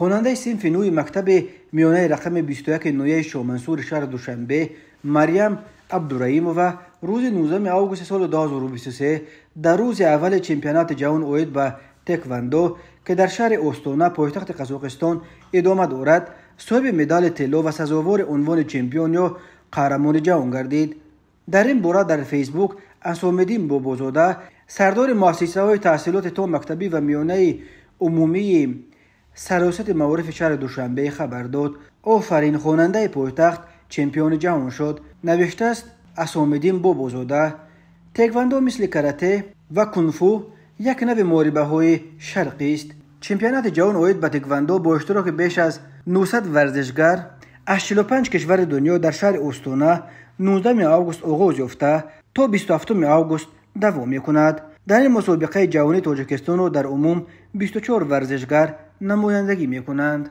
خواننده صنف نوع مکتب میانه رقم 21 نویه شامنصور شهر دوشنبه مریم عبدالرحیمووا روز 19 آگوست سال 2023 در روز اول چمپیونات جهان اوید به تکواندو که در شهر استونا پایتخت قزاقستان ادامه دارد صاحب مدال طلا و سزاوار عنوان چمپیون یا قهرمان جهان گردید. در این باره در فیسبوک اسام‌الدین بابازاده سردار مؤسسه‌های تحصیلات تا مکتبی و میانه عمومی سراسط معارف شهر دوشنبه خبر داد. آفرین، خواننده پایتخت چمپیون جهان شد. نوشته است اسام‌الدین بابازاده. تکواندو مثل کراته و کنفو یک نوع محاربه‌های شرقی است. چمپیونات جهان اوید به تکواندو با اشتراک بیش از 900 ورزشگر از 45 کشور دنیا در شهر استونا 19 آگوست آغاز یافته تا 27 آگوست دوام می‌کند. در این مسابقه جهانی تاجیکستان در عموم 24 ورزشگر نمایندگی می‌کنند.